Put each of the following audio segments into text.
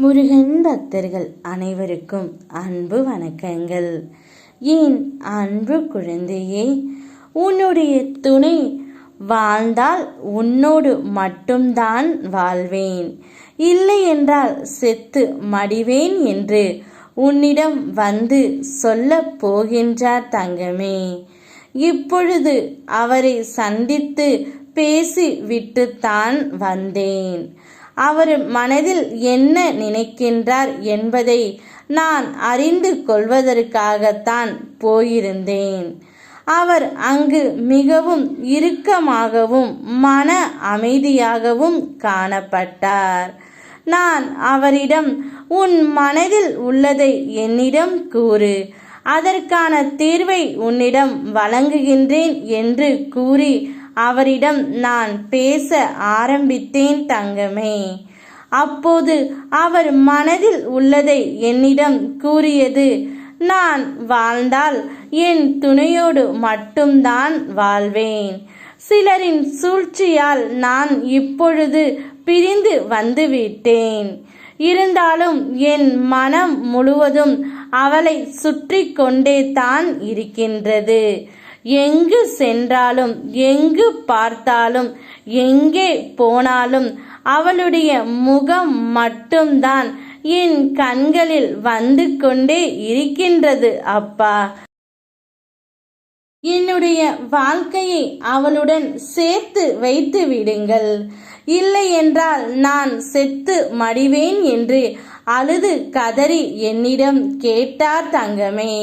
முருகன் பக்தர்கள் அனைவருக்கும் அன்பு வணக்கங்கள். என் அன்பு குழந்தையே, உன்னுடைய துணை வாழ்ந்தால் உன்னோடு மட்டும்தான் வாழ்வேன், இல்லை என்றால் செத்து மடிவேன் என்று உன்னிடம் வந்து சொல்ல போகின்றார் தங்கமே. இப்பொழுது அவரை சந்தித்து பேசி விட்டுத்தான் வந்தேன். அவர் மனதில் என்ன நினைக்கின்றார் என்பதை நான் அறிந்து கொள்வதற்காகத்தான் போயிருந்தேன். அவர் அங்கு மிகவும் இறுக்கமாகவும் மன அமைதியாகவும் காணப்பட்டார். நான் அவரிடம், உன் மனதில் உள்ளதை என்னிடம் கூறு, அதற்கான தீர்வை உன்னிடம் வழங்குகின்றேன் என்று கூறி அவரிடம் நான் பேச ஆரம்பித்தேன் தங்கமே. அப்போது அவர் மனதில் உள்ளதை என்னிடம் கூறியது, நான் வாழ்ந்தால் என் துணையோடு மட்டும்தான் வாழ்வேன். சிலரின் சூழ்ச்சியால் நான் இப்பொழுது பிரிந்து வந்துவிட்டேன். இருந்தாலும் என் மனம் முழுவதும் அவளை சுற்றி கொண்டே தான் இருக்கின்றது. எங்கு சென்றாலும், எங்கு பார்த்தாலும், எங்கே போனாலும் அவளுடைய முகம் மட்டும்தான் என் கண்களில் வந்து கொண்டே இருக்கின்றது அப்பா. என்னுடைய வாழ்க்கையை அவளுடன் சேர்த்து வைத்து விடுங்கள், இல்லை என்றால் நான் செத்து மடிவேன் என்று அழுது கதறி என்னிடம் கேட்டார் தங்கமே.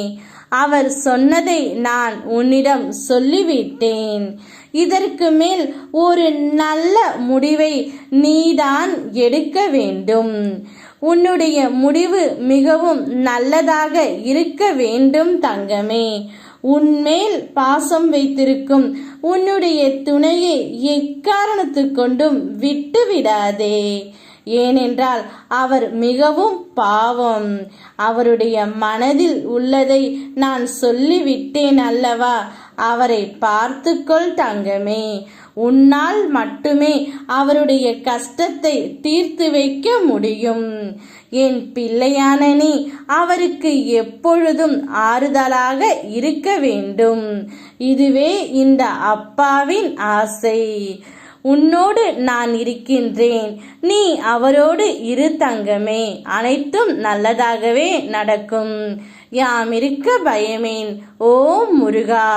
அவர் சொன்னதை நான் உன்னிடம் சொல்லிவிட்டேன். இதற்கு மேல் ஒரு நல்ல முடிவை நீதான் எடுக்க வேண்டும். உன்னுடைய முடிவு மிகவும் நல்லதாக இருக்க வேண்டும் தங்கமே. உன்மேல் பாசம் வைத்திருக்கும் உன்னுடைய துணையை எக்காரணத்து கொண்டும் விட்டு விடாதே. ஏனென்றால் அவர் மிகவும் பாவம். அவருடைய மனதில் உள்ளதை நான் சொல்லிவிட்டேன் அல்லவா. அவரை பார்த்துக்கொள் தங்கமே. உன்னால் மட்டுமே அவருடைய கஷ்டத்தை தீர்த்து வைக்க முடியும். என் பிள்ளையான நீ அவருக்கு எப்பொழுதும் ஆறுதலாக இருக்க வேண்டும். இதுவே இந்த அப்பாவின் ஆசை. உன்னோடு நான் இருக்கின்றேன், நீ அவரோடு இரு தங்கமே. அனைத்தும் நல்லதாகவே நடக்கும். யாம் இருக்க பயமேன். ஓம் முருகா.